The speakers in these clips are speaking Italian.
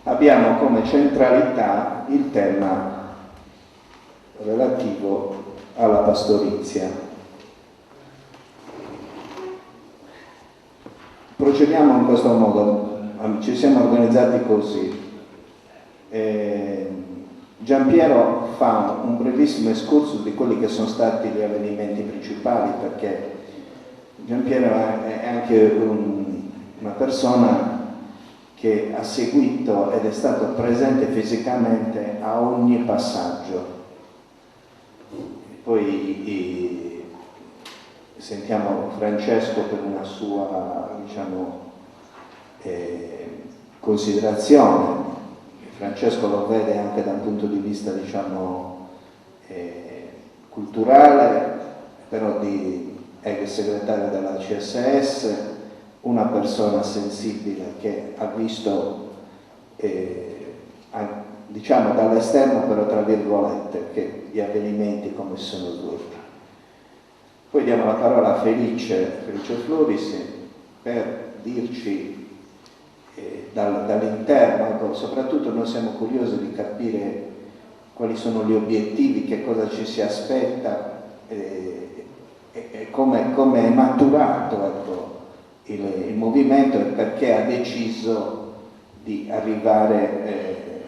abbiamo come centralità il tema relativo alla pastorizia. Procediamo in questo modo, ci siamo organizzati così. Giampiero fa un brevissimo escursus di quelli che sono stati gli avvenimenti principali, perché Giampiero è anche una persona che ha seguito ed è stato presente fisicamente a ogni passaggio. Poi sentiamo Francesco per una sua, considerazione. Francesco lo vede anche dal punto di vista, culturale, però è il segretario della CSS, una persona sensibile che ha visto, dall'esterno, però tra virgolette, che gli avvenimenti come si sono svolti. Poi diamo la parola a Felice Floris per dirci dall'interno, soprattutto noi siamo curiosi di capire quali sono gli obiettivi, che cosa ci si aspetta e come è maturato il movimento e perché ha deciso di arrivare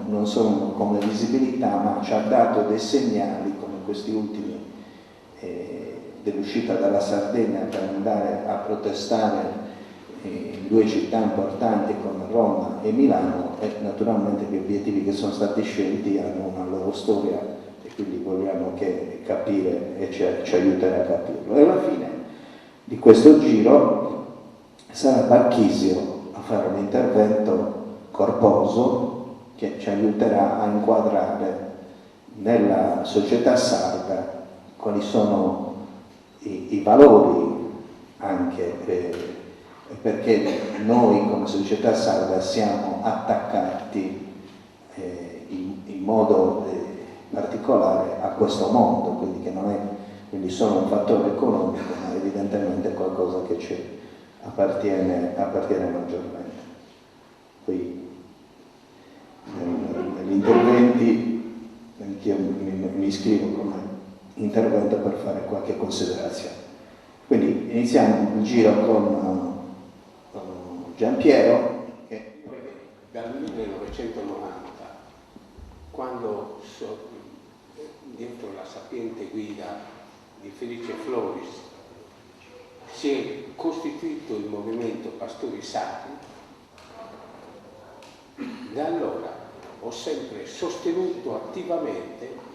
non solo come visibilità, ma ci ha dato dei segnali come questi ultimi dell'uscita dalla Sardegna per andare a protestare in due città importanti come Roma e Milano, e naturalmente gli obiettivi che sono stati scelti hanno una loro storia e quindi vogliamo capire e ci aiutare a capirlo. E alla fine di questo giro sarà Barchisio a fare un intervento corposo che ci aiuterà a inquadrare nella società sarda quali sono i valori, anche perché noi come società sarda siamo attaccati in modo particolare a questo mondo, quindi che non è quindi solo un fattore economico, ma evidentemente qualcosa che ci appartiene maggiormente. Poi negli interventi anch'io mi iscrivo come intervento per fare qualche considerazione. Quindi iniziamo il giro con Giampiero. Che dal 1990, quando dentro la sapiente guida di Felice Floris si è costituito il movimento Pastori Sardi, da allora ho sempre sostenuto attivamente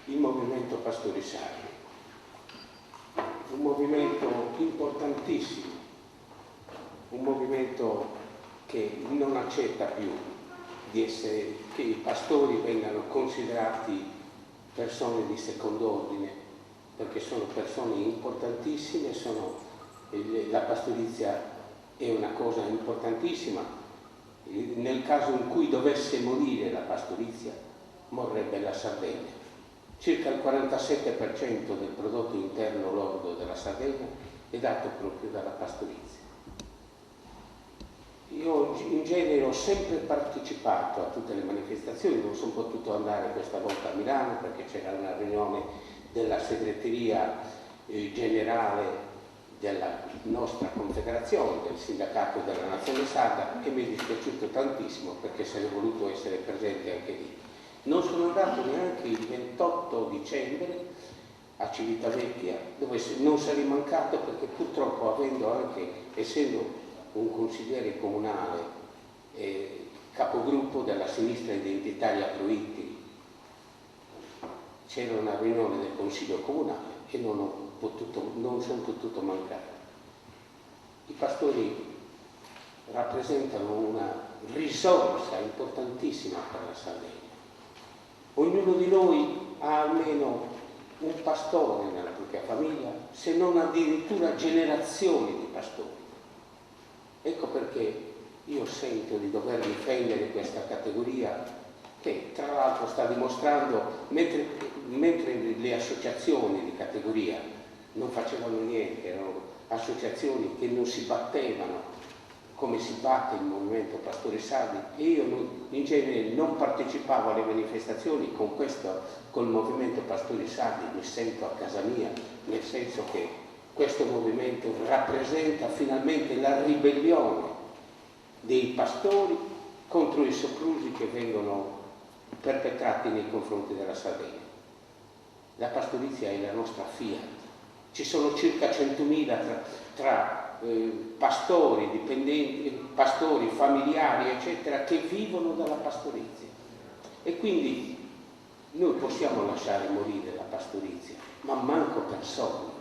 il movimento Pastori Sardi, un movimento importantissimo, un movimento che non accetta più che i pastori vengano considerati persone di secondo ordine, perché sono persone importantissime, la pastorizia è una cosa importantissima. Nel caso in cui dovesse morire la pastorizia, morrebbe la Sardegna. Circa il 47% del prodotto interno lordo della Sardegna è dato proprio dalla pastorizia. Io in genere ho sempre partecipato a tutte le manifestazioni, non sono potuto andare questa volta a Milano perché c'era una riunione della segreteria generale della nostra confederazione, del sindacato della Nazione Sarda, e mi è dispiaciuto tantissimo perché sarei voluto essere presente anche lì. Non sono andato neanche il 28 dicembre a Civitavecchia, dove non sarei mancato perché purtroppo essendo un consigliere comunale capogruppo della sinistra identitaria Proittiri, c'era una riunione del consiglio comunale e non sono potuto mancare. I pastori rappresentano una risorsa importantissima per la Sardegna. Ognuno di noi ha almeno un pastore nella propria famiglia, se non addirittura generazioni di pastori. Ecco perché io sento di dover difendere questa categoria che tra l'altro sta dimostrando, mentre le associazioni di categoria non facevano niente, erano associazioni che non si battevano come si batte il movimento Pastori Sardi, e io in genere non partecipavo alle manifestazioni col movimento Pastori Sardi, mi sento a casa mia, nel senso che questo movimento rappresenta finalmente la ribellione dei pastori contro i soprusi che vengono perpetrati nei confronti della Sardegna. La pastorizia è la nostra Fiat. Ci sono circa 100.000 tra pastori, dipendenti, pastori, familiari, eccetera, che vivono dalla pastorizia. E quindi noi possiamo lasciare morire la pastorizia, ma manco per soldi.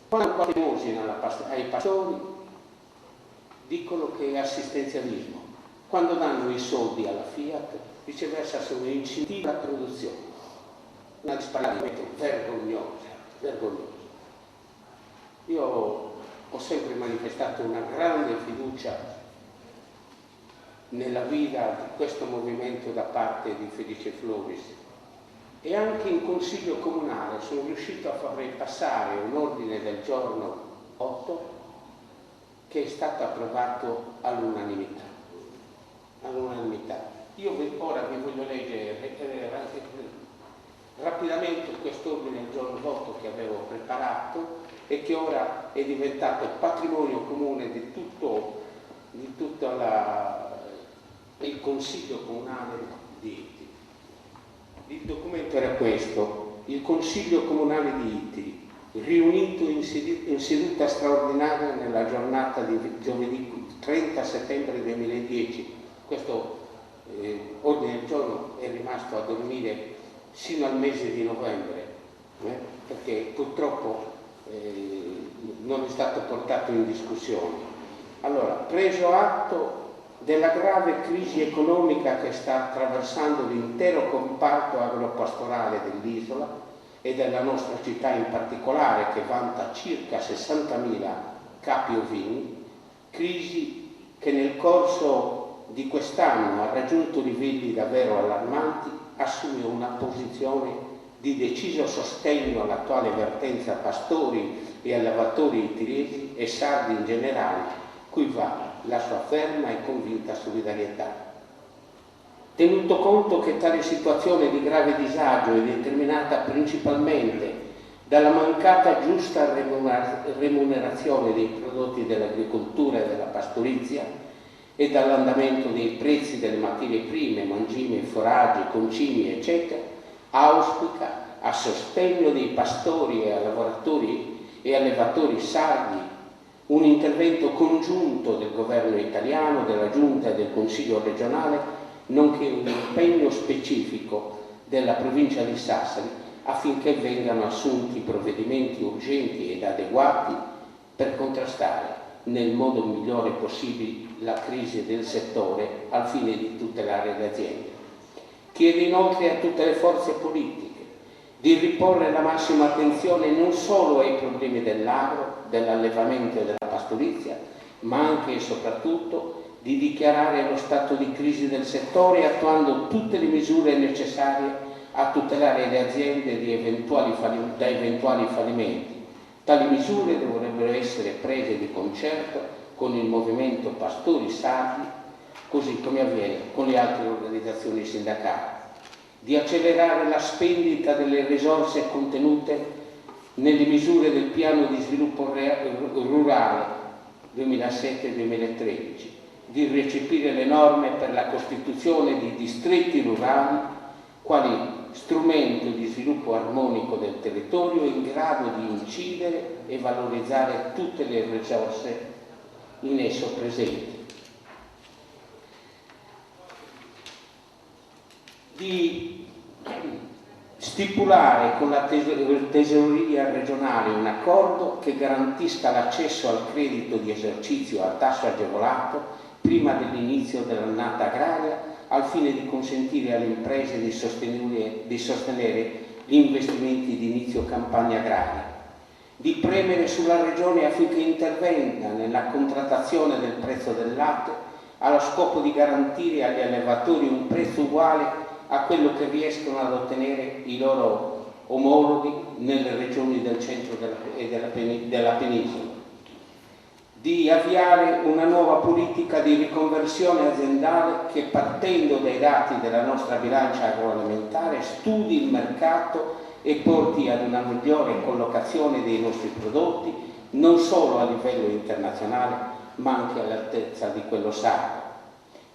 Quando fanno elemosina ai pastori, dicono che è assistenzialismo. Quando danno i soldi alla Fiat, viceversa sono incentivi alla produzione. Una disparità vergognosa, vergognosa. Io ho sempre manifestato una grande fiducia nella guida di questo movimento da parte di Felice Floris, e anche in Consiglio Comunale sono riuscito a far passare un ordine del giorno 8 che è stato approvato all'unanimità. Io ora vi voglio leggere rapidamente quest'ordine del giorno 8 che avevo preparato e che ora è diventato patrimonio comune di tutto il Consiglio Comunale di Ittiri. Il documento era questo: il Consiglio Comunale di Ittiri, riunito in seduta straordinaria nella giornata di giovedì 30 settembre 2010. Questo ordine del giorno è rimasto a dormire sino al mese di novembre, perché purtroppo non è stato portato in discussione. Allora, preso atto della grave crisi economica che sta attraversando l'intero comparto agropastorale dell'isola e della nostra città in particolare, che vanta circa 60.000 capi ovini, crisi che nel corso di quest'anno ha raggiunto livelli davvero allarmanti, assume una posizione di deciso sostegno all'attuale vertenza pastori e allevatori ittiresi e sardi in generale, cui va la sua ferma e convinta solidarietà. Tenuto conto che tale situazione di grave disagio è determinata principalmente dalla mancata giusta remunerazione dei prodotti dell'agricoltura e della pastorizia e dall'andamento dei prezzi delle materie prime, mangime, foraggi, concimi, eccetera, auspica a sostegno dei pastori e lavoratori e allevatori sardi un intervento congiunto del governo italiano, della Giunta e del Consiglio regionale, nonché un impegno specifico della provincia di Sassari affinché vengano assunti provvedimenti urgenti ed adeguati per contrastare nel modo migliore possibile la crisi del settore al fine di tutelare le aziende. Chiede inoltre a tutte le forze politiche di riporre la massima attenzione non solo ai problemi dell'agro, dell'allevamento e della pastorizia, ma anche e soprattutto di dichiarare lo stato di crisi del settore, attuando tutte le misure necessarie a tutelare le aziende da eventuali fallimenti. Tali misure dovrebbero essere prese di concerto con il movimento Pastori Sardi, così come avviene con le altre organizzazioni sindacali, di accelerare la spendita delle risorse contenute nelle misure del piano di sviluppo rurale 2007-2013, di recepire le norme per la costituzione di distretti rurali quali strumento di sviluppo armonico del territorio in grado di incidere e valorizzare tutte le risorse in esso presenti. Di stipulare con la tesoreria regionale un accordo che garantisca l'accesso al credito di esercizio a tasso agevolato prima dell'inizio dell'annata agraria, al fine di consentire alle imprese di sostenere gli investimenti di inizio campagna agraria, di premere sulla Regione affinché intervenga nella contrattazione del prezzo del latte allo scopo di garantire agli allevatori un prezzo uguale a quello che riescono ad ottenere i loro omologhi nelle regioni del centro e della penisola. di avviare una nuova politica di riconversione aziendale che, partendo dai dati della nostra bilancia agroalimentare, studi il mercato e porti ad una migliore collocazione dei nostri prodotti, non solo a livello internazionale, ma anche all'altezza di quello sardo.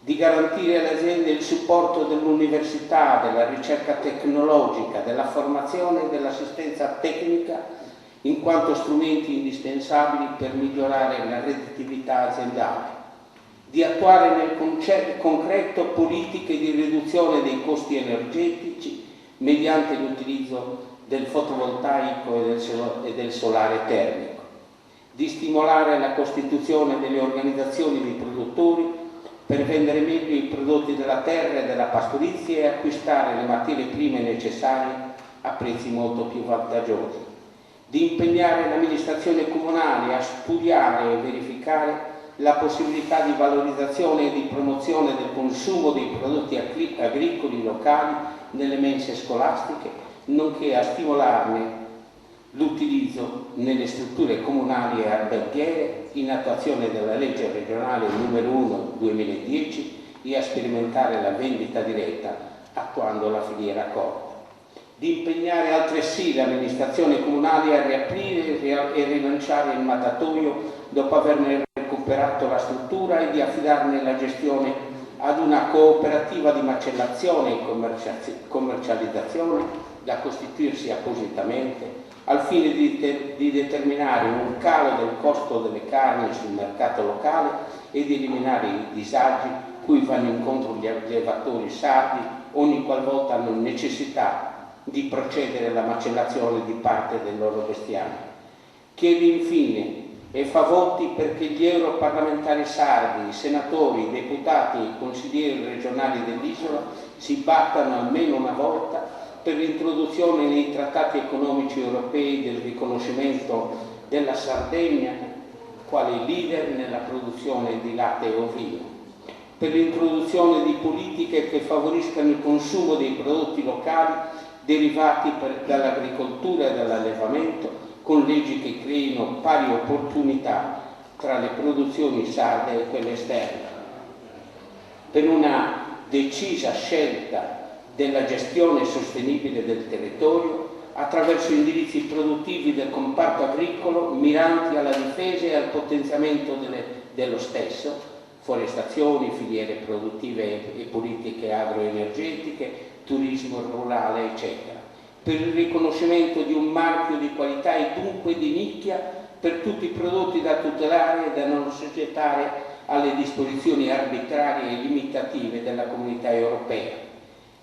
Di garantire alle aziende il supporto dell'università, della ricerca tecnologica, della formazione e dell'assistenza tecnica in quanto strumenti indispensabili per migliorare la redditività aziendale, di attuare nel concreto politiche di riduzione dei costi energetici mediante l'utilizzo del fotovoltaico e del solare termico, di stimolare la costituzione delle organizzazioni di produttori per vendere meglio i prodotti della terra e della pastorizia e acquistare le materie prime necessarie a prezzi molto più vantaggiosi, di impegnare l'amministrazione comunale a studiare e verificare la possibilità di valorizzazione e di promozione del consumo dei prodotti agricoli locali nelle mense scolastiche, nonché a stimolarne l'utilizzo nelle strutture comunali e alberghiere in attuazione della legge regionale numero 1 2010 e a sperimentare la vendita diretta attuando la filiera corta. Di impegnare altresì l'amministrazione comunale a riaprire e rilanciare il mattatoio dopo averne recuperato la struttura e di affidarne la gestione ad una cooperativa di macellazione e commercializzazione da costituirsi appositamente al fine di determinare un calo del costo delle carni sul mercato locale e di eliminare i disagi cui vanno incontro gli allevatori sardi ogni qualvolta hanno necessità di procedere alla macellazione di parte del loro bestiame. Chiede infine e fa voti perché gli europarlamentari sardi, i senatori, i deputati e i consiglieri regionali dell'isola si battano almeno una volta per l'introduzione nei trattati economici europei del riconoscimento della Sardegna quale leader nella produzione di latte ovino, per l'introduzione di politiche che favoriscano il consumo dei prodotti locali derivati dall'agricoltura e dall'allevamento, con leggi che creino pari opportunità tra le produzioni sarde e quelle esterne, per una decisa scelta della gestione sostenibile del territorio attraverso indirizzi produttivi del comparto agricolo miranti alla difesa e al potenziamento dello stesso, forestazioni, filiere produttive e politiche agroenergetiche, turismo rurale, eccetera, per il riconoscimento di un marchio di qualità e dunque di nicchia per tutti i prodotti da tutelare e da non assoggettare alle disposizioni arbitrarie e limitative della Comunità Europea,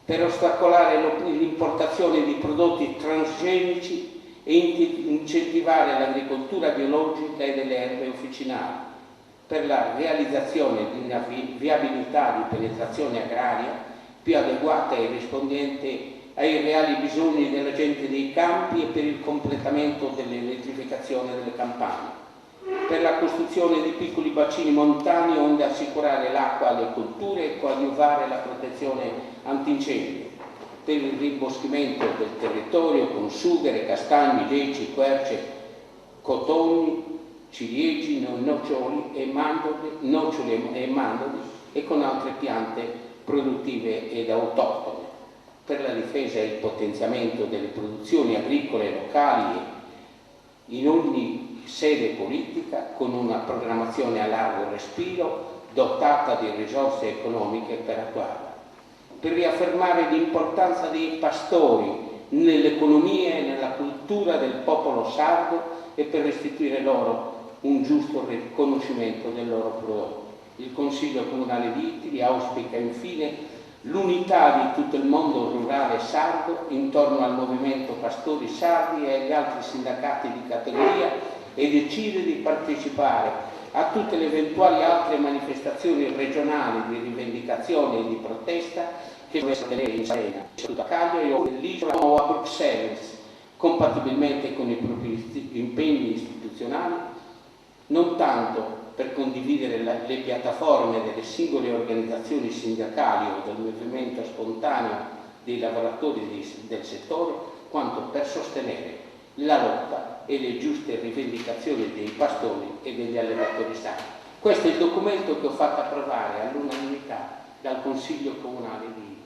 per ostacolare l'importazione di prodotti transgenici e incentivare l'agricoltura biologica e delle erbe officinali, per la realizzazione di una viabilità di penetrazione agraria più adeguata e rispondente ai reali bisogni della gente dei campi e per il completamento dell'elettrificazione delle campagne, per la costruzione di piccoli bacini montani onde assicurare l'acqua alle colture e coadiuvare la protezione antincendio, per il rimboschimento del territorio con sughero, castagni, leci, querce, cotoni, ciliegi, noccioli e mandorli e con altre piante produttive ed autoctone, per la difesa e il potenziamento delle produzioni agricole locali in ogni sede politica con una programmazione a largo respiro dotata di risorse economiche per attuarla, per riaffermare l'importanza dei pastori nell'economia e nella cultura del popolo sardo e per restituire loro un giusto riconoscimento del loro prodotto. Il Consiglio Comunale di Itili auspica infine l'unità di tutto il mondo rurale sardo intorno al movimento Pastori Sardi e agli altri sindacati di categoria e decide di partecipare a tutte le eventuali altre manifestazioni regionali di rivendicazione e di protesta che dovessero tenere in Sardegna, a Cagliari o nell'isola o a Bruxelles, compatibilmente con i propri impegni istituzionali, non tanto per condividere le piattaforme delle singole organizzazioni sindacali o del movimento spontaneo dei lavoratori del settore, quanto per sostenere la lotta e le giuste rivendicazioni dei pastori e degli allevatori sacri. Questo è il documento che ho fatto approvare all'unanimità dal Consiglio Comunale di